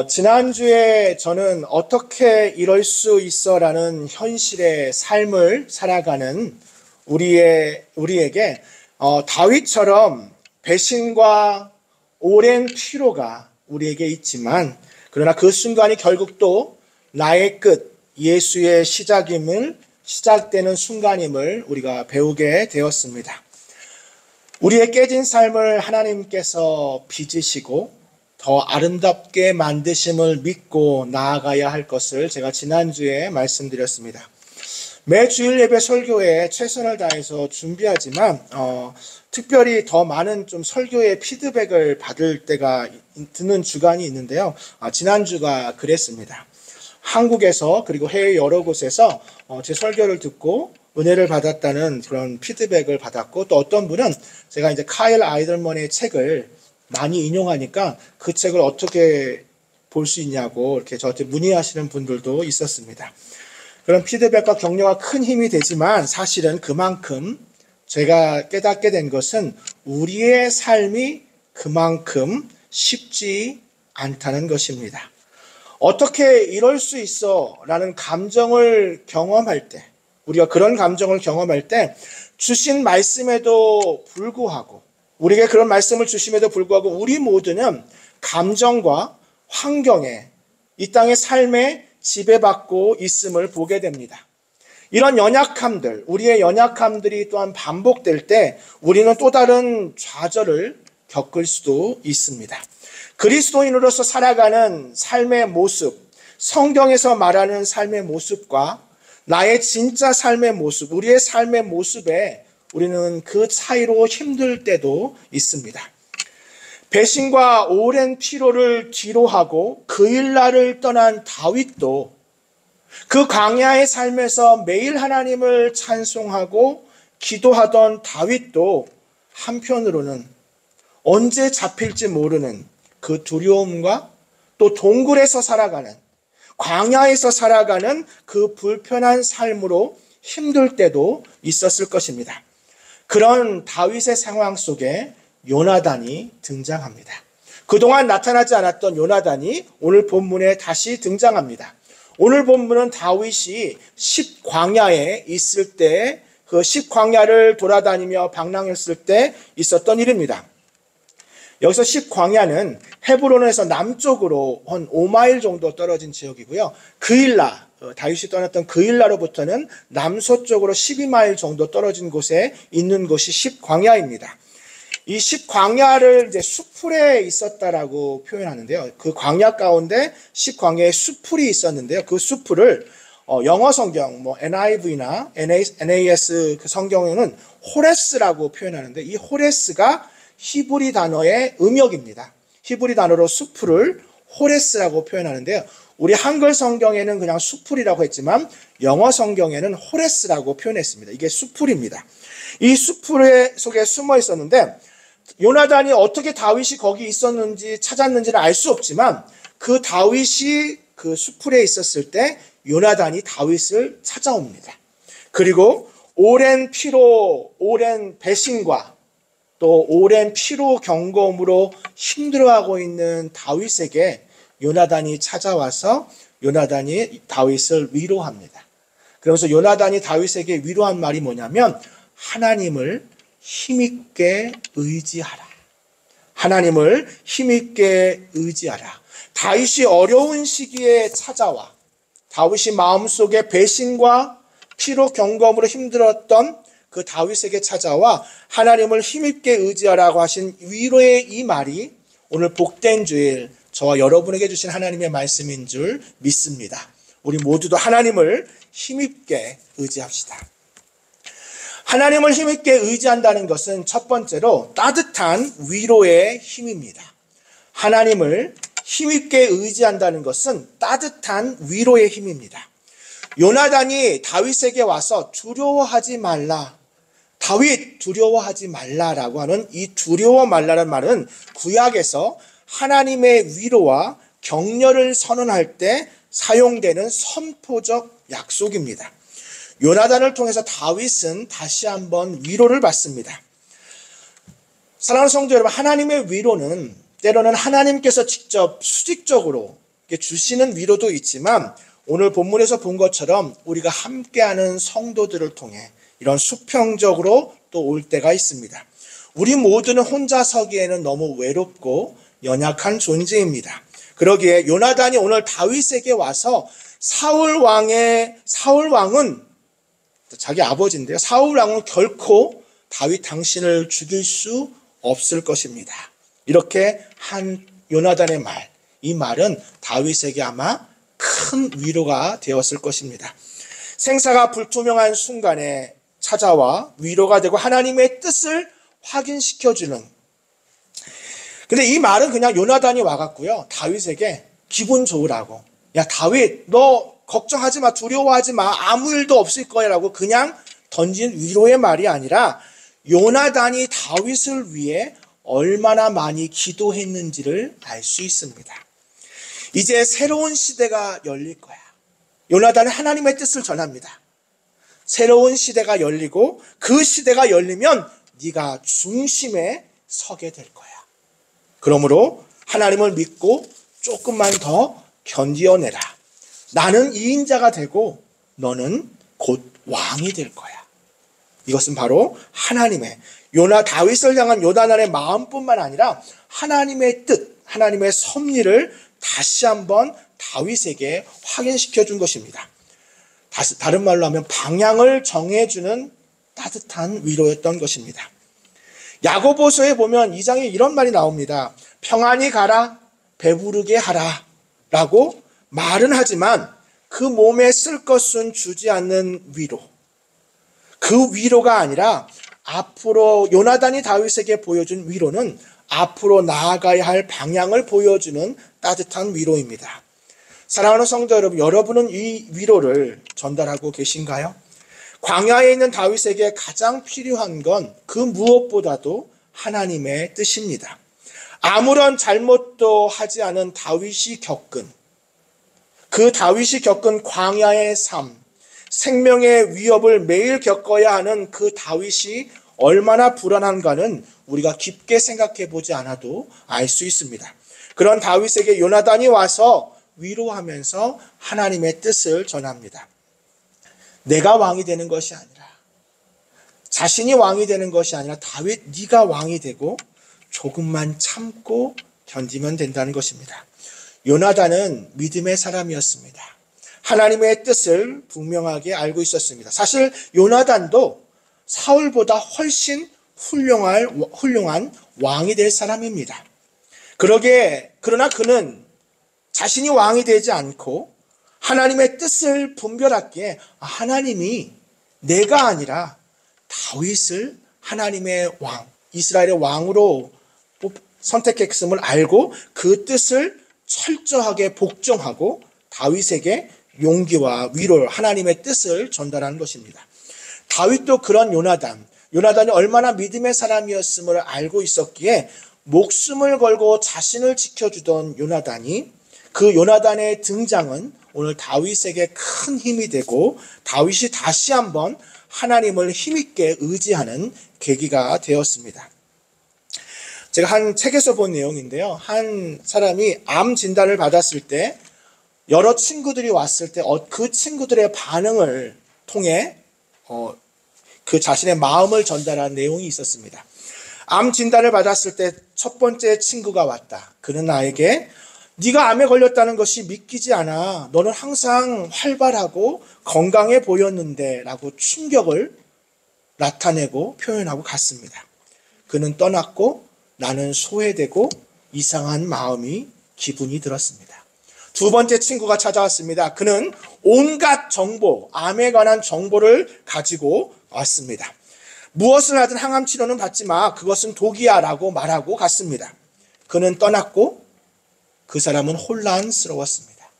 지난주에 저는 어떻게 이럴 수 있어라는 현실의 삶을 살아가는 우리에게 다윗처럼 배신과 오랜 피로가 우리에게 있지만, 그러나 그 순간이 결국 또 나의 끝, 예수의 시작되는 순간임을 우리가 배우게 되었습니다. 우리의 깨진 삶을 하나님께서 빚으시고 더 아름답게 만드심을 믿고 나아가야 할 것을 제가 지난주에 말씀드렸습니다. 매 주일 예배 설교에 최선을 다해서 준비하지만 특별히 더 많은 좀 설교의 피드백을 받을 때가 드는 주간이 있는데요. 지난주가 그랬습니다. 한국에서 그리고 해외 여러 곳에서 제 설교를 듣고 은혜를 받았다는 그런 피드백을 받았고, 또 어떤 분은 제가 이제 카일 아이들먼의 책을 많이 인용하니까 그 책을 어떻게 볼 수 있냐고 이렇게 저한테 문의하시는 분들도 있었습니다. 그런 피드백과 격려가 큰 힘이 되지만, 사실은 그만큼 제가 깨닫게 된 것은 우리의 삶이 그만큼 쉽지 않다는 것입니다. 어떻게 이럴 수 있어? 라는 감정을 경험할 때, 우리가 그런 감정을 경험할 때 주신 말씀에도 불구하고, 우리에게 그런 말씀을 주심에도 불구하고 우리 모두는 감정과 환경에, 이 땅의 삶에 지배받고 있음을 보게 됩니다. 이런 연약함들, 우리의 연약함들이 또한 반복될 때 우리는 또 다른 좌절을 겪을 수도 있습니다. 그리스도인으로서 살아가는 삶의 모습, 성경에서 말하는 삶의 모습과 나의 진짜 삶의 모습, 우리의 삶의 모습에 우리는 그 차이로 힘들 때도 있습니다. 배신과 오랜 피로를 뒤로하고 그 일날을 떠난 다윗도, 그 광야의 삶에서 매일 하나님을 찬송하고 기도하던 다윗도 한편으로는 언제 잡힐지 모르는 그 두려움과 또 동굴에서 살아가는, 광야에서 살아가는 그 불편한 삶으로 힘들 때도 있었을 것입니다. 그런 다윗의 상황 속에 요나단이 등장합니다. 그동안 나타나지 않았던 요나단이 오늘 본문에 다시 등장합니다. 오늘 본문은 다윗이 십광야에 있을 때, 그 십광야를 돌아다니며 방랑했을 때 있었던 일입니다. 여기서 십광야는 헤브론에서 남쪽으로 한 5마일 정도 떨어진 지역이고요. 다윗이 떠났던 그일라로부터는 남서쪽으로 12마일 정도 떨어진 곳에 있는 곳이 십광야입니다. 이 십광야를 이제 수풀에 있었다라고 표현하는데요. 그 광야 가운데 십광야에 수풀이 있었는데요. 그 수풀을 영어 성경, NIV나 NAS 그 성경에는 호레스라고 표현하는데, 이 호레스가 히브리 단어의 음역입니다. 히브리 단어로 수풀을 호레스라고 표현하는데요. 우리 한글 성경에는 그냥 수풀이라고 했지만 영어 성경에는 호레스라고 표현했습니다. 이게 수풀입니다. 이 수풀 속에 숨어 있었는데, 요나단이 어떻게 다윗이 거기 있었는지 찾았는지는 알 수 없지만, 그 다윗이 그 수풀에 있었을 때 요나단이 다윗을 찾아옵니다. 그리고 오랜 피로, 오랜 배신과 또 오랜 피로 경고음으로 힘들어하고 있는 다윗에게 요나단이 찾아와서 요나단이 다윗을 위로합니다. 그러면서 요나단이 다윗에게 위로한 말이 뭐냐면, 하나님을 힘있게 의지하라. 하나님을 힘있게 의지하라. 다윗이 어려운 시기에 찾아와 다윗이 마음속에 배신과 피로 경고음으로 힘들었던 그 다윗에게 찾아와 하나님을 힘있게 의지하라고 하신 위로의 이 말이 오늘 복된 주일 저와 여러분에게 주신 하나님의 말씀인 줄 믿습니다. 우리 모두도 하나님을 힘있게 의지합시다. 하나님을 힘있게 의지한다는 것은 첫 번째로 따뜻한 위로의 힘입니다. 하나님을 힘있게 의지한다는 것은 따뜻한 위로의 힘입니다. 요나단이 다윗에게 와서 두려워하지 말라, 다윗 두려워하지 말라라고 하는 이 두려워 말라는 말은 구약에서 하나님의 위로와 격려를 선언할 때 사용되는 선포적 약속입니다. 요나단을 통해서 다윗은 다시 한번 위로를 받습니다. 사랑하는 성도 여러분, 하나님의 위로는 때로는 하나님께서 직접 수직적으로 주시는 위로도 있지만 오늘 본문에서 본 것처럼 우리가 함께하는 성도들을 통해 이런 수평적으로 또 올 때가 있습니다. 우리 모두는 혼자 서기에는 너무 외롭고 연약한 존재입니다. 그러기에 요나단이 오늘 다윗에게 와서 사울 왕은 자기 아버지인데요. 사울 왕은 결코 다윗 당신을 죽일 수 없을 것입니다. 이렇게 한 요나단의 말, 이 말은 다윗에게 아마 큰 위로가 되었을 것입니다. 생사가 불투명한 순간에 찾아와 위로가 되고 하나님의 뜻을 확인시켜주는. 근데 이 말은 그냥 요나단이 와갖고요, 다윗에게 기분 좋으라고, 야 다윗 너 걱정하지 마, 두려워하지 마, 아무 일도 없을 거야 라고 그냥 던진 위로의 말이 아니라 요나단이 다윗을 위해 얼마나 많이 기도했는지를 알 수 있습니다. 이제 새로운 시대가 열릴 거야. 요나단은 하나님의 뜻을 전합니다. 새로운 시대가 열리고 그 시대가 열리면 네가 중심에 서게 될 거야. 그러므로 하나님을 믿고 조금만 더 견디어내라. 나는 2인자가 되고 너는 곧 왕이 될 거야. 이것은 바로 하나님의 다윗을 향한 요나단의 마음뿐만 아니라 하나님의 뜻, 하나님의 섭리를 다시 한번 다윗에게 확인시켜 준 것입니다. 다른 말로 하면 방향을 정해주는 따뜻한 위로였던 것입니다. 야고보서에 보면 2장에 이런 말이 나옵니다. 평안히 가라, 배부르게 하라 라고 말은 하지만 그 몸에 쓸 것은 주지 않는 위로. 그 위로가 아니라 앞으로 요나단이 다윗에게 보여준 위로는 앞으로 나아가야 할 방향을 보여주는 따뜻한 위로입니다. 사랑하는 성도 여러분, 여러분은 이 위로를 전달하고 계신가요? 광야에 있는 다윗에게 가장 필요한 건 그 무엇보다도 하나님의 뜻입니다. 아무런 잘못도 하지 않은 다윗이 겪은 광야의 삶, 생명의 위협을 매일 겪어야 하는 그 다윗이 얼마나 불안한가는 우리가 깊게 생각해 보지 않아도 알 수 있습니다. 그런 다윗에게 요나단이 와서 위로하면서 하나님의 뜻을 전합니다. 내가 왕이 되는 것이 아니라, 자신이 왕이 되는 것이 아니라 다윗 네가 왕이 되고 조금만 참고 견디면 된다는 것입니다. 요나단은 믿음의 사람이었습니다. 하나님의 뜻을 분명하게 알고 있었습니다. 사실 요나단도 사울보다 훨씬 훌륭한 왕이 될 사람입니다. 그러나 그는 자신이 왕이 되지 않고 하나님의 뜻을 분별하기에 하나님이 내가 아니라 다윗을 하나님의 왕, 이스라엘의 왕으로 선택했음을 알고 그 뜻을 철저하게 복종하고 다윗에게 용기와 위로를, 하나님의 뜻을 전달하는 것입니다. 다윗도 그런 요나단이 얼마나 믿음의 사람이었음을 알고 있었기에 목숨을 걸고 자신을 지켜주던 요나단이, 그 요나단의 등장은 오늘 다윗에게 큰 힘이 되고 다윗이 다시 한번 하나님을 힘있게 의지하는 계기가 되었습니다. 제가 한 책에서 본 내용인데요. 한 사람이 암 진단을 받았을 때 여러 친구들이 왔을 때 그 친구들의 반응을 통해 그 자신의 마음을 전달한 내용이 있었습니다. 암 진단을 받았을 때 첫 번째 친구가 왔다. 그는 나에게 네가 암에 걸렸다는 것이 믿기지 않아. 너는 항상 활발하고 건강해 보였는데 라고 충격을 나타내고 표현하고 갔습니다. 그는 떠났고 나는 소외되고 이상한 기분이 들었습니다. 두 번째 친구가 찾아왔습니다. 그는 온갖 정보, 암에 관한 정보를 가지고 왔습니다. 무엇을 하든 항암 치료는 받지 마. 그것은 독이야 라고 말하고 갔습니다. 그는 떠났고 그 사람은 혼란스러웠습니다.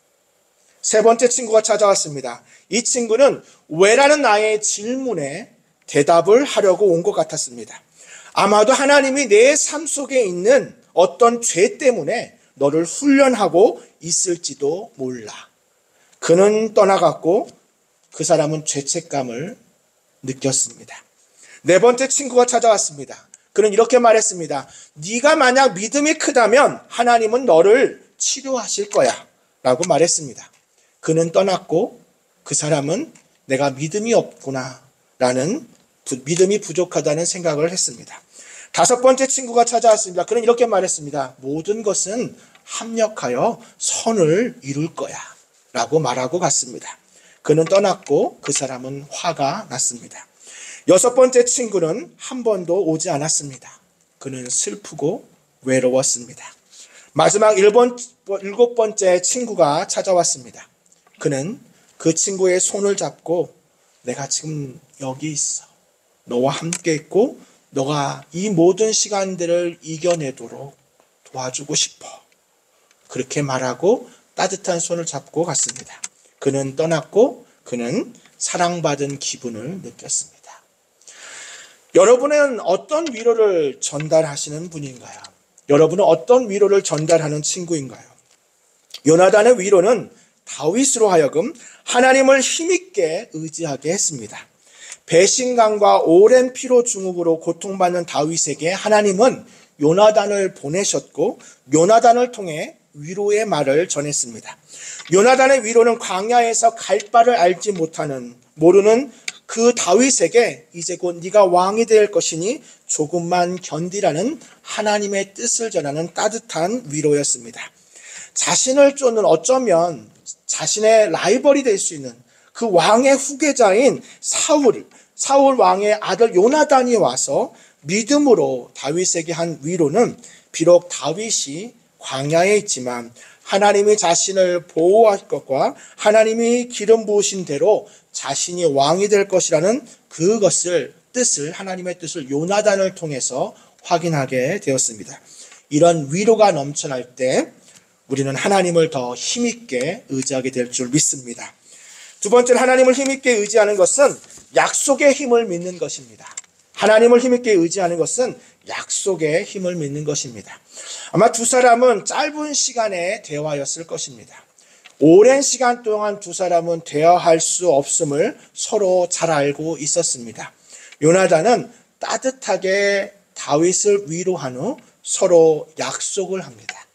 세 번째 친구가 찾아왔습니다. 이 친구는 왜라는 나의 질문에 대답을 하려고 온 것 같았습니다. 아마도 하나님이 내 삶 속에 있는 어떤 죄 때문에 너를 훈련하고 있을지도 몰라. 그는 떠나갔고 그 사람은 죄책감을 느꼈습니다. 네 번째 친구가 찾아왔습니다. 그는 이렇게 말했습니다. 네가 만약 믿음이 크다면 하나님은 너를 치료하실 거야 라고 말했습니다. 그는 떠났고 그 사람은 내가 믿음이 없구나 라는 믿음이 부족하다는 생각을 했습니다. 다섯 번째 친구가 찾아왔습니다. 그는 이렇게 말했습니다. 모든 것은 합력하여 선을 이룰 거야 라고 말하고 갔습니다. 그는 떠났고 그 사람은 화가 났습니다. 여섯 번째 친구는 한 번도 오지 않았습니다. 그는 슬프고 외로웠습니다. 마지막 일곱 번째 친구가 찾아왔습니다. 그는 그 친구의 손을 잡고 내가 지금 여기 있어. 너와 함께 있고 너가 이 모든 시간들을 이겨내도록 도와주고 싶어. 그렇게 말하고 따뜻한 손을 잡고 갔습니다. 그는 떠났고 그는 사랑받은 기분을 느꼈습니다. 여러분은 어떤 위로를 전달하시는 분인가요? 여러분은 어떤 위로를 전달하는 친구인가요? 요나단의 위로는 다윗으로 하여금 하나님을 힘있게 의지하게 했습니다. 배신감과 오랜 피로 증후군으로 고통받는 다윗에게 하나님은 요나단을 보내셨고 요나단을 통해 위로의 말을 전했습니다. 요나단의 위로는 광야에서 갈 바를 알지 모르는 그 다윗에게 이제 곧 네가 왕이 될 것이니 조금만 견디라는 하나님의 뜻을 전하는 따뜻한 위로였습니다. 자신을 쫓는 어쩌면 자신의 라이벌이 될 수 있는 그 왕의 후계자인 사울 왕의 아들 요나단이 와서 믿음으로 다윗에게 한 위로는 비록 다윗이 광야에 있지만 하나님이 자신을 보호할 것과 하나님이 기름 부으신 대로 자신이 왕이 될 것이라는 뜻을 하나님의 뜻을 요나단을 통해서 확인하게 되었습니다. 이런 위로가 넘쳐날 때 우리는 하나님을 더 힘있게 의지하게 될 줄 믿습니다. 두 번째는 하나님을 힘있게 의지하는 것은 약속의 힘을 믿는 것입니다. 하나님을 힘있게 의지하는 것은 약속의 힘을 믿는 것입니다. 아마 두 사람은 짧은 시간의 대화였을 것입니다. 오랜 시간 동안 두 사람은 대화할 수 없음을 서로 잘 알고 있었습니다. 요나단은 따뜻하게 다윗을 위로한 후 서로 약속을 합니다.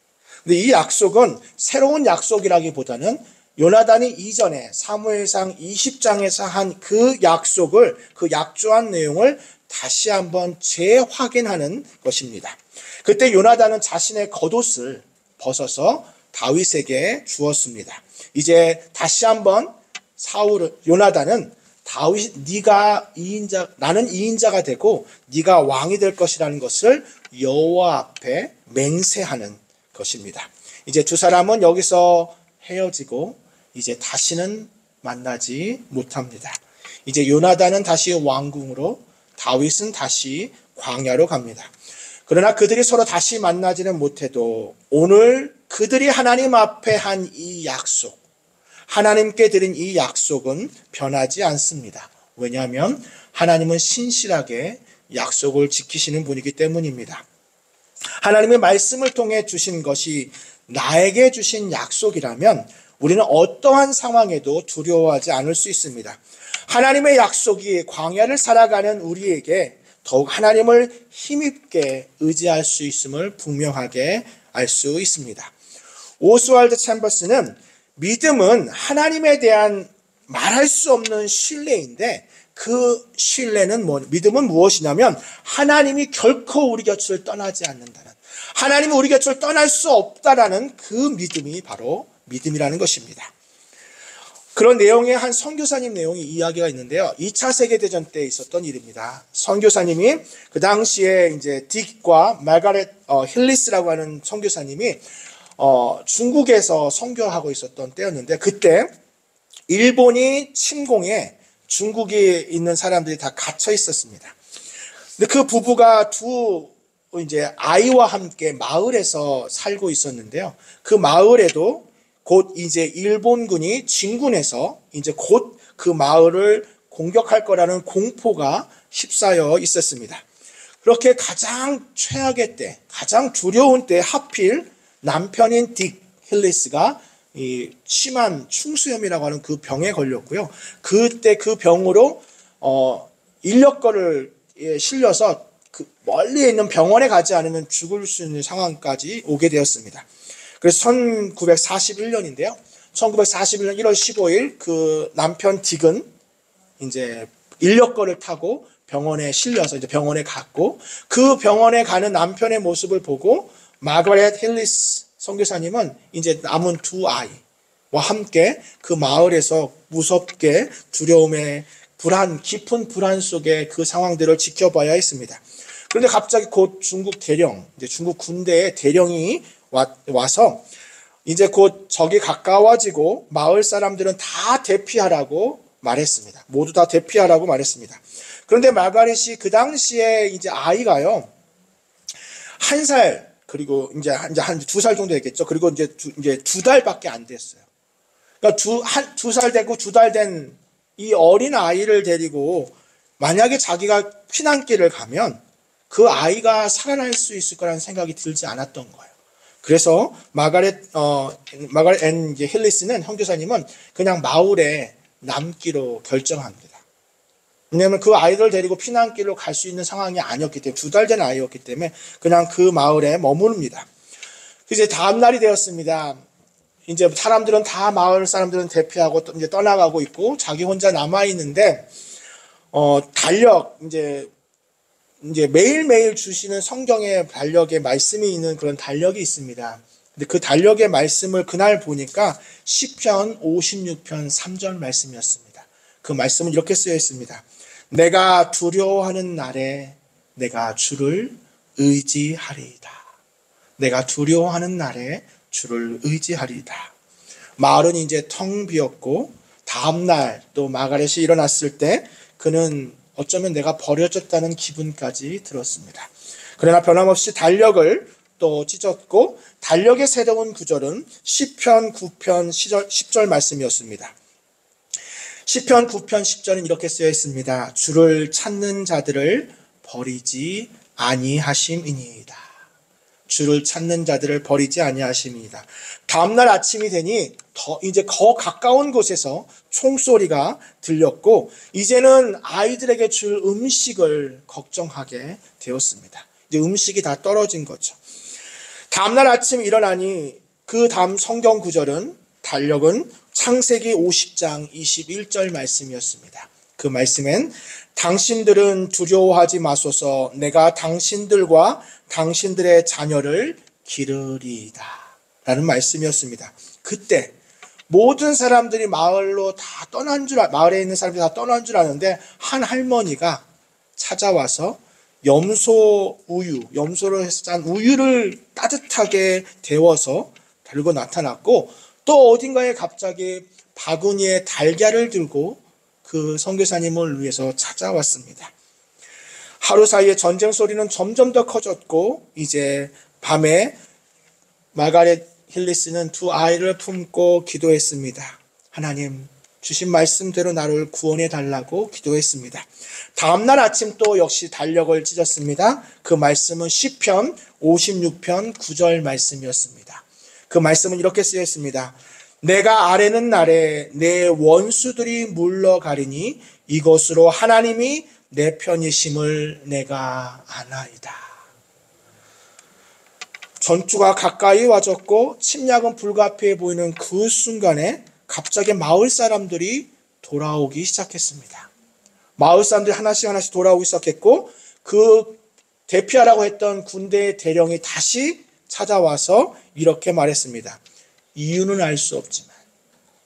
근데 이 약속은 새로운 약속이라기보다는 요나단이 이전에 사무엘상 20장에서 한 그 약속을, 그 약조한 내용을 다시 한번 재확인하는 것입니다. 그때 요나단은 자신의 겉옷을 벗어서 다윗에게 주었습니다. 이제 다시 한번 요나단은 다윗, 나는 2인자가 되고 네가 왕이 될 것이라는 것을 여호와 앞에 맹세하는 것입니다. 이제 두 사람은 여기서 헤어지고 이제 다시는 만나지 못합니다. 이제 요나단은 다시 왕궁으로, 다윗은 다시 광야로 갑니다. 그러나 그들이 서로 다시 만나지는 못해도 오늘 그들이 하나님 앞에 한 이 약속, 하나님께 드린 이 약속은 변하지 않습니다. 왜냐하면 하나님은 신실하게 약속을 지키시는 분이기 때문입니다. 하나님의 말씀을 통해 주신 것이 나에게 주신 약속이라면 우리는 어떠한 상황에도 두려워하지 않을 수 있습니다. 하나님의 약속이 광야를 살아가는 우리에게 더욱 하나님을 힘있게 의지할 수 있음을 분명하게 알 수 있습니다. 오스왈드 챔버스는 믿음은 하나님에 대한 말할 수 없는 신뢰인데 그 신뢰는 믿음은 무엇이냐면 하나님이 결코 우리 곁을 떠나지 않는다는, 하나님이 우리 곁을 떠날 수 없다라는 그 믿음이 바로 믿음이라는 것입니다. 그런 내용의 한 선교사님 내용이 이야기가 있는데요. 2차 세계대전 때 있었던 일입니다. 선교사님이 그 당시에 이제 딕과 말가렛 힐리스라고 하는 선교사님이 중국에서 선교하고 있었던 때였는데 그때 일본이 침공해 중국에 있는 사람들이 다 갇혀 있었습니다. 근데 그 부부가 이제 아이와 함께 마을에서 살고 있었는데요. 그 마을에도 곧 이제 일본군이 진군해서 이제 곧 그 마을을 공격할 거라는 공포가 휩싸여 있었습니다. 그렇게 가장 최악의 때, 가장 두려운 때 하필 남편인 딕 힐리스가 이 심한 충수염이라고 하는 그 병에 걸렸고요. 그때 그 병으로 인력거를 실려서 그 멀리 있는 병원에 가지 않으면 죽을 수 있는 상황까지 오게 되었습니다. 그래서 1941년인데요. 1941년 1월 15일 그 남편 딕은 이제 인력거를 타고 병원에 실려서 이제 병원에 갔고, 그 병원에 가는 남편의 모습을 보고 마거렛 힐리스 선교사님은 이제 남은 두 아이와 함께 그 마을에서 무섭게 두려움에 깊은 불안 속에 그 상황들을 지켜봐야 했습니다. 그런데 갑자기 곧 중국 대령, 이제 중국 군대의 대령이 와서 이제 곧 적이 가까워지고 마을 사람들은 다 대피하라고 말했습니다. 모두 다 대피하라고 말했습니다. 그런데 마가렛이 그 당시에 이제 아이가요, 1살, 그리고 이제 한 2살 정도 됐겠죠. 그리고 이제 2달밖에 안 됐어요. 그러니까 2살 되고 2달 된 이 어린 아이를 데리고 만약에 자기가 피난길을 가면 그 아이가 살아날 수 있을 거라는 생각이 들지 않았던 거예요. 그래서 마가렛 앤 힐리스는, 형제사님은 그냥 마을에 남기로 결정합니다. 왜냐하면 그 아이를 데리고 피난길로 갈 수 있는 상황이 아니었기 때문에, 2달 된 아이였기 때문에 그냥 그 마을에 머무릅니다. 이제 다음 날이 되었습니다. 이제 사람들은 다, 마을 사람들은 대피하고 이제 떠나가고 있고 자기 혼자 남아 있는데, 달력, 이제 매일매일 주시는 성경의 달력에 말씀이 있는 그런 달력이 있습니다. 근데 그 달력의 말씀을 그날 보니까 시편 56편 3절 말씀이었습니다. 그 말씀은 이렇게 쓰여 있습니다. 내가 두려워하는 날에 내가 주를 의지하리이다. 내가 두려워하는 날에 주를 의지하리이다. 마을은 이제 텅 비었고, 다음날 또 마가렛이 일어났을 때 그는 어쩌면 내가 버려졌다는 기분까지 들었습니다. 그러나 변함없이 달력을 또 찢었고, 달력에 새겨온 구절은 시편 9편 10절 말씀이었습니다. 시편 9편 10절은 이렇게 쓰여 있습니다. 주를 찾는 자들을 버리지 아니하심이니이다. 주를 찾는 자들을 버리지 아니하심이니이다. 다음날 아침이 되니 이제 더 가까운 곳에서 총소리가 들렸고, 이제는 아이들에게 줄 음식을 걱정하게 되었습니다. 이제 음식이 다 떨어진 거죠. 다음날 아침 일어나니 그 다음 성경 구절은, 달력은 창세기 50장 21절 말씀이었습니다. 그 말씀엔 당신들은 두려워하지 마소서, 내가 당신들과 당신들의 자녀를 기르리이다 라는 말씀이었습니다. 그때 모든 사람들이 마을에 있는 사람들이 다 떠난 줄 아는데, 한 할머니가 찾아와서 염소로 해서 짠 우유를 따뜻하게 데워서 들고 나타났고, 또 어딘가에 갑자기 바구니에 달걀을 들고 그 선교사님을 위해서 찾아왔습니다. 하루 사이에 전쟁 소리는 점점 더 커졌고, 이제 밤에 마가렛 힐리스는 두 아이를 품고 기도했습니다. 하나님, 주신 말씀대로 나를 구원해 달라고 기도했습니다. 다음날 아침 또 역시 달력을 찢었습니다. 그 말씀은 시편 56편 9절 말씀이었습니다. 그 말씀은 이렇게 쓰여 있습니다. 내가 아뢰는 날에 내 원수들이 물러가리니 이것으로 하나님이 내 편이심을 내가 아나이다. 전투가 가까이 와졌고 침략은 불가피해 보이는 그 순간에 갑자기 마을 사람들이 돌아오기 시작했습니다. 마을 사람들이 하나씩 돌아오기 시작했고, 그 대피하라고 했던 군대의 대령이 다시 찾아와서 이렇게 말했습니다. 이유는 알 수 없지만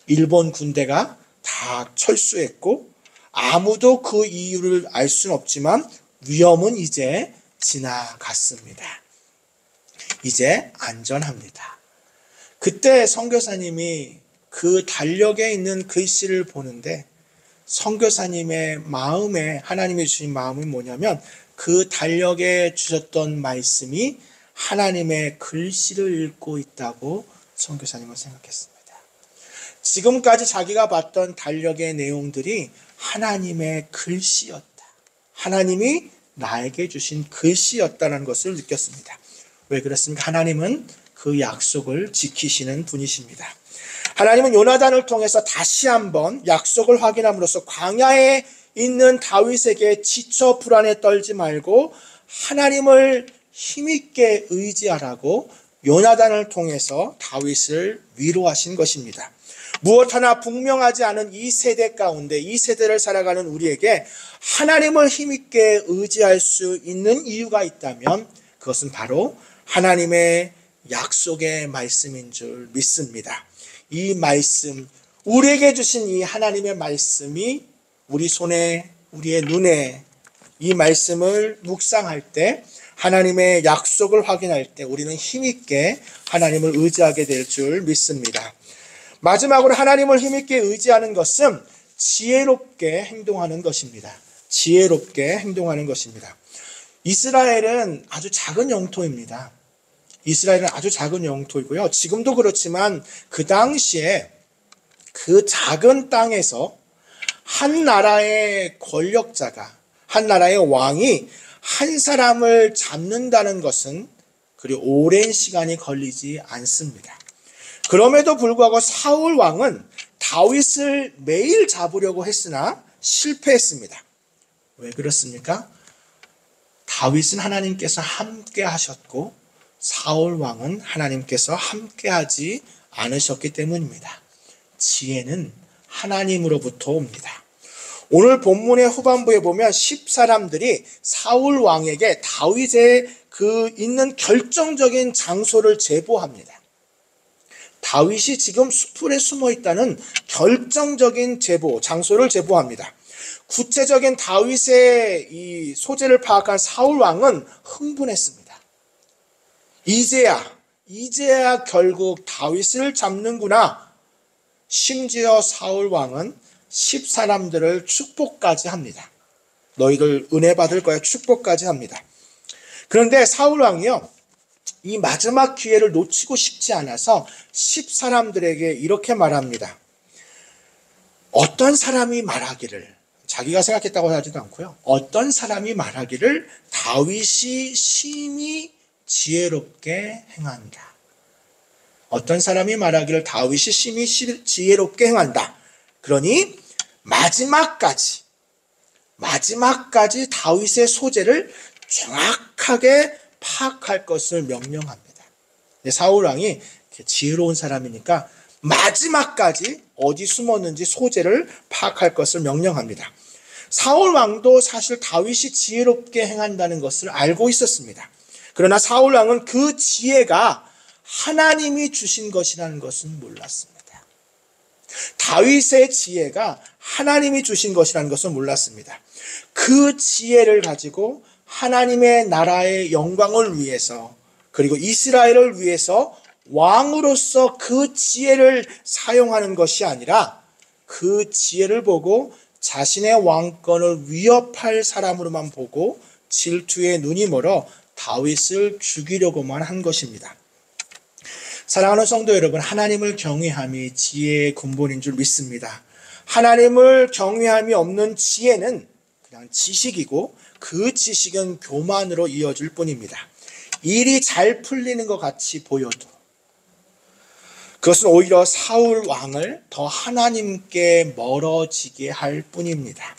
일본 군대가 다 철수했고, 아무도 그 이유를 알 수는 없지만 위험은 이제 지나갔습니다. 이제 안전합니다. 그때 선교사님이 그 달력에 있는 글씨를 보는데, 선교사님의 마음에, 하나님이 주신 마음이 뭐냐면, 그 달력에 주셨던 말씀이 하나님의 글씨를 읽고 있다고 선교사님은 생각했습니다. 지금까지 자기가 봤던 달력의 내용들이 하나님의 글씨였다. 하나님이 나에게 주신 글씨였다는 것을 느꼈습니다. 왜 그렇습니까? 하나님은 그 약속을 지키시는 분이십니다. 하나님은 요나단을 통해서 다시 한번 약속을 확인함으로써 광야에 있는 다윗에게 지쳐 불안에 떨지 말고 하나님을 힘있게 의지하라고 요나단을 통해서 다윗을 위로하신 것입니다. 무엇 하나 분명하지 않은 이 세대 가운데 이 세대를 살아가는 우리에게 하나님을 힘있게 의지할 수 있는 이유가 있다면 그것은 바로 하나님의 약속의 말씀인 줄 믿습니다. 이 말씀, 우리에게 주신 이 하나님의 말씀이 우리 손에, 우리의 눈에 이 말씀을 묵상할 때 하나님의 약속을 확인할 때 우리는 힘있게 하나님을 의지하게 될 줄 믿습니다. 마지막으로 하나님을 힘있게 의지하는 것은 지혜롭게 행동하는 것입니다. 지혜롭게 행동하는 것입니다. 이스라엘은 아주 작은 영토입니다. 이스라엘은 아주 작은 영토이고요. 지금도 그렇지만 그 당시에 그 작은 땅에서 한 나라의 권력자가, 한 나라의 왕이 한 사람을 잡는다는 것은 그리 오랜 시간이 걸리지 않습니다. 그럼에도 불구하고 사울 왕은 다윗을 매일 잡으려고 했으나 실패했습니다. 왜 그렇습니까? 다윗은 하나님께서 함께 하셨고 사울 왕은 하나님께서 함께 하지 않으셨기 때문입니다. 지혜는 하나님으로부터 옵니다. 오늘 본문의 후반부에 보면 10사람들이 사울 왕에게 다윗의 그 있는 결정적인 장소를 제보합니다. 다윗이 지금 수풀에 숨어 있다는 결정적인 제보, 장소를 제보합니다. 구체적인 다윗의 이 소재를 파악한 사울 왕은 흥분했습니다. 이제야 결국 다윗을 잡는구나. 심지어 사울 왕은 10사람들을 축복까지 합니다. 너희들 은혜 받을 거야 축복까지 합니다. 그런데 사울 왕이요, 이 마지막 기회를 놓치고 싶지 않아서 10사람들에게 이렇게 말합니다. 어떤 사람이 말하기를, 자기가 생각했다고 하지도 않고요, 어떤 사람이 말하기를 다윗이 심히 지혜롭게 행한다. 어떤 사람이 말하기를 다윗이 심히 지혜롭게 행한다. 그러니 마지막까지 다윗의 소재를 정확하게 파악할 것을 명령합니다. 사울 왕이 지혜로운 사람이니까 마지막까지 어디 숨었는지 소재를 파악할 것을 명령합니다. 사울 왕도 사실 다윗이 지혜롭게 행한다는 것을 알고 있었습니다. 그러나 사울 왕은 그 지혜가 하나님이 주신 것이라는 것은 몰랐습니다. 다윗의 지혜가 하나님이 주신 것이라는 것은 몰랐습니다. 그 지혜를 가지고 하나님의 나라의 영광을 위해서, 그리고 이스라엘을 위해서 왕으로서 그 지혜를 사용하는 것이 아니라 그 지혜를 보고 자신의 왕권을 위협할 사람으로만 보고 질투에 눈이 멀어 다윗을 죽이려고만 한 것입니다. 사랑하는 성도 여러분, 하나님을 경외함이 지혜의 근본인 줄 믿습니다. 하나님을 경외함이 없는 지혜는 그냥 지식이고 그 지식은 교만으로 이어질 뿐입니다. 일이 잘 풀리는 것 같이 보여도 그것은 오히려 사울 왕을 더 하나님께 멀어지게 할 뿐입니다.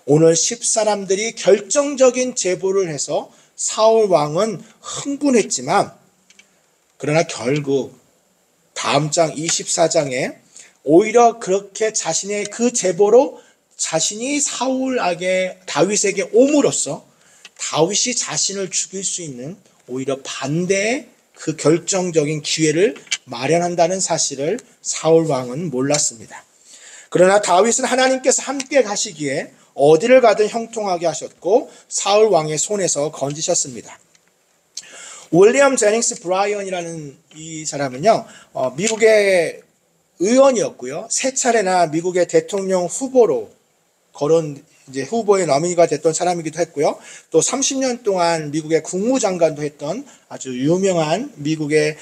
오늘 10사람들이 결정적인 제보를 해서 사울 왕은 흥분했지만, 그러나 결국 다음 장 24장에 오히려 그렇게 자신의 그 제보로 자신이 다윗에게 옴으로써 다윗이 자신을 죽일 수 있는 오히려 반대의 그 결정적인 기회를 마련한다는 사실을 사울 왕은 몰랐습니다. 그러나 다윗은 하나님께서 함께 가시기에 어디를 가든 형통하게 하셨고 사울 왕의 손에서 건지셨습니다. 윌리엄 제닝스 브라이언이라는 이 사람은요, 미국의 의원이었고요, 3차례나 미국의 대통령 후보로 후보의 노미니가 됐던 사람이기도 했고요, 또 30년 동안 미국의 국무장관도 했던 아주 유명한 미국의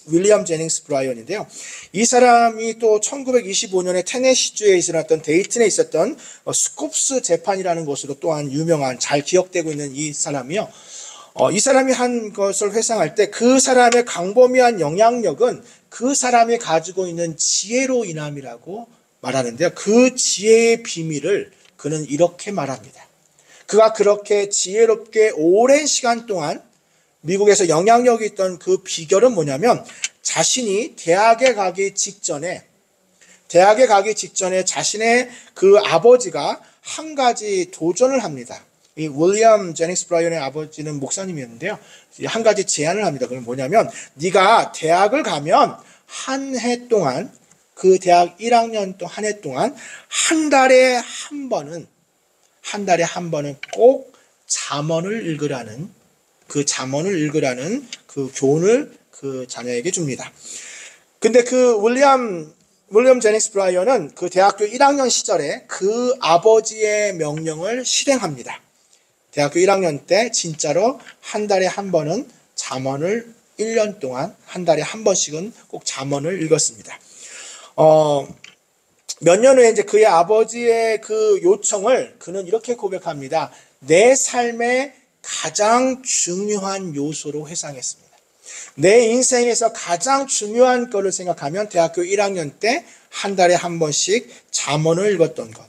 윌리엄 제닝스 브라이언인데요. 이 사람이 또 1925년에 테네시주에 일어났던 데이튼에 있었던 스콥스 재판이라는 것으로 또한 유명한, 잘 기억되고 있는 이 사람이요. 이 사람이 한 것을 회상할 때 그 사람의 광범위한 영향력은 그 사람이 가지고 있는 지혜로 인함이라고 말하는데요. 그 지혜의 비밀을 그는 이렇게 말합니다. 그가 그렇게 지혜롭게 오랜 시간 동안 미국에서 영향력이 있던 그 비결은 뭐냐면 자신이 대학에 가기 직전에 자신의 그 아버지가 한 가지 도전을 합니다. 이 윌리엄 제닉스 브라이언의 아버지는 목사님이었는데요. 한 가지 제안을 합니다. 그건 뭐냐면 네가 대학을 가면 한 해 동안 그 대학 1학년 또 한 해 동안 한 달에 한 번은 꼭 잠언을 읽으라는 그 교훈을 그 자녀에게 줍니다. 근데 그 윌리엄 제닉스 브라이언은 그 대학교 1학년 시절에 그 아버지의 명령을 실행합니다. 대학교 1학년 때 진짜로 한 달에 한 번은 잠언을 1년 동안 한 달에 한 번씩은 꼭 잠언을 읽었습니다. 몇 년 후에 이제 그의 아버지의 그 요청을 그는 이렇게 고백합니다. 내 삶의 가장 중요한 요소로 회상했습니다. 내 인생에서 가장 중요한 것을 생각하면 대학교 1학년 때 한 달에 한 번씩 잠언을 읽었던 것.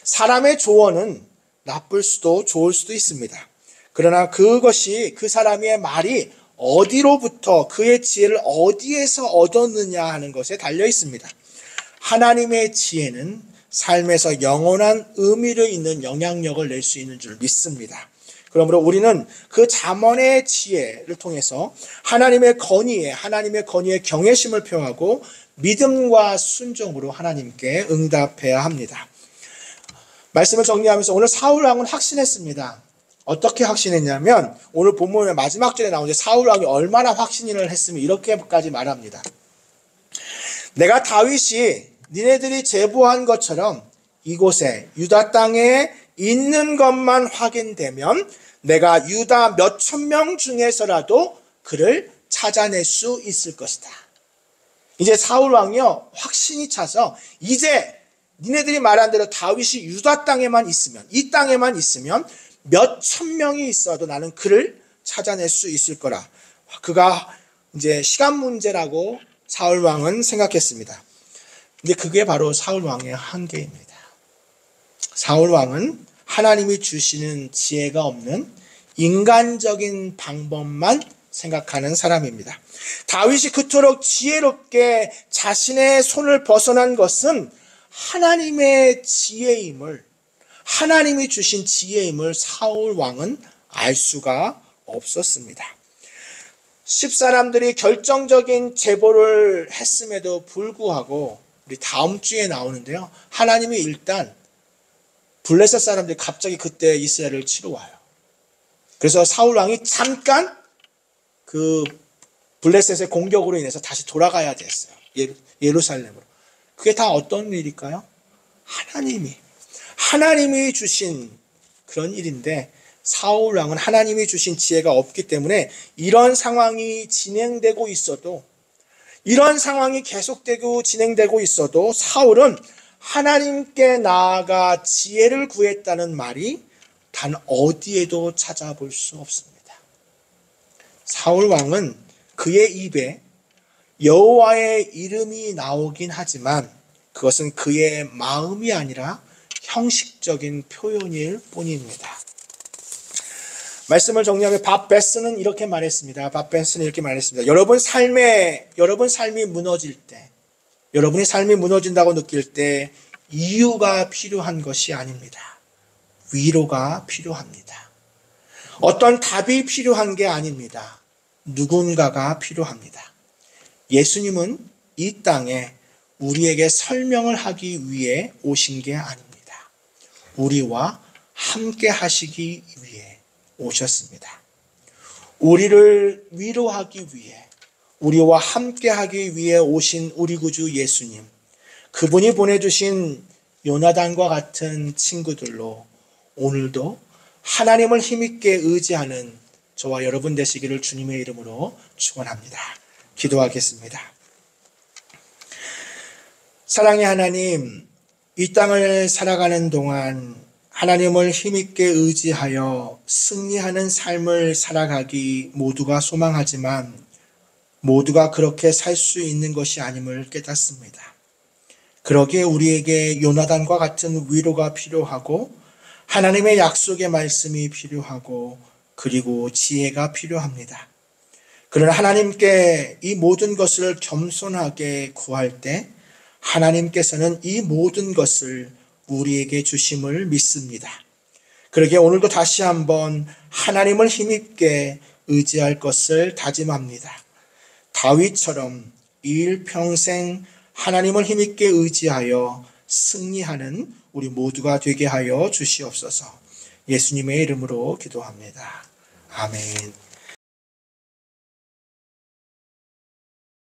사람의 조언은 나쁠 수도 좋을 수도 있습니다. 그러나 그것이 그 사람의 말이 어디로부터 그의 지혜를 어디에서 얻었느냐 하는 것에 달려 있습니다. 하나님의 지혜는 삶에서 영원한 의미를 있는 영향력을 낼 수 있는 줄 믿습니다. 그러므로 우리는 그 잠언의 지혜를 통해서 하나님의 건의에 경외심을 표하고 믿음과 순종으로 하나님께 응답해야 합니다. 말씀을 정리하면서 오늘 사울 왕은 확신했습니다. 어떻게 확신했냐면 오늘 본문의 마지막 절에 나오는데 사울 왕이 얼마나 확신을 했으면 이렇게까지 말합니다. 내가 다윗이 니네들이 제보한 것처럼 이곳에 유다 땅에 있는 것만 확인되면 내가 유다 몇천 명 중에서라도 그를 찾아낼 수 있을 것이다. 이제 사울 왕이요 확신이 차서 이제 니네들이 말한 대로 다윗이 유다 땅에만 있으면 이 땅에만 있으면 몇천 명이 있어도 나는 그를 찾아낼 수 있을 거라. 그가 이제 시간 문제라고 사울 왕은 생각했습니다. 근데 그게 바로 사울 왕의 한계입니다. 사울 왕은 하나님이 주시는 지혜가 없는 인간적인 방법만 생각하는 사람입니다. 다윗이 그토록 지혜롭게 자신의 손을 벗어난 것은 하나님의 지혜임을, 하나님이 주신 지혜임을 사울 왕은 알 수가 없었습니다. 10사람들이 결정적인 제보를 했음에도 불구하고 우리 다음 주에 나오는데요. 하나님이 일단 블레셋 사람들이 갑자기 그때 이스라엘을 치러 와요. 그래서 사울 왕이 잠깐 그 블레셋의 공격으로 인해서 다시 돌아가야 됐어요. 예루살렘으로. 그게 다 어떤 일일까요? 하나님이 주신 그런 일인데 사울 왕은 하나님이 주신 지혜가 없기 때문에 이런 상황이 진행되고 있어도 이런 상황이 계속되고 진행되고 있어도 사울은 하나님께 나아가 지혜를 구했다는 말이 단 어디에도 찾아볼 수 없습니다. 사울 왕은 그의 입에 여호와의 이름이 나오긴 하지만 그것은 그의 마음이 아니라 형식적인 표현일 뿐입니다. 말씀을 정리하면 밥 베스는 이렇게 말했습니다. 여러분 삶이 무너질 때, 여러분의 삶이 무너진다고 느낄 때 이유가 필요한 것이 아닙니다. 위로가 필요합니다. 어떤 답이 필요한 게 아닙니다. 누군가가 필요합니다. 예수님은 이 땅에 우리에게 설명을 하기 위해 오신 게 아닙니다. 우리와 함께 하시기 위해 오셨습니다. 우리를 위로하기 위해, 우리와 함께 하기 위해 오신 우리 구주 예수님, 그분이 보내주신 요나단과 같은 친구들로 오늘도 하나님을 힘있게 의지하는 저와 여러분 되시기를 주님의 이름으로 축원합니다. 기도하겠습니다. 사랑의 하나님, 이 땅을 살아가는 동안 하나님을 힘있게 의지하여 승리하는 삶을 살아가기 모두가 소망하지만 모두가 그렇게 살 수 있는 것이 아님을 깨닫습니다. 그러기에 우리에게 요나단과 같은 위로가 필요하고 하나님의 약속의 말씀이 필요하고 그리고 지혜가 필요합니다. 그러나 하나님께 이 모든 것을 겸손하게 구할 때 하나님께서는 이 모든 것을 우리에게 주심을 믿습니다. 그러기에 오늘도 다시 한번 하나님을 힘있게 의지할 것을 다짐합니다. 다윗처럼 일평생 하나님을 힘있게 의지하여 승리하는 우리 모두가 되게 하여 주시옵소서. 예수님의 이름으로 기도합니다. 아멘.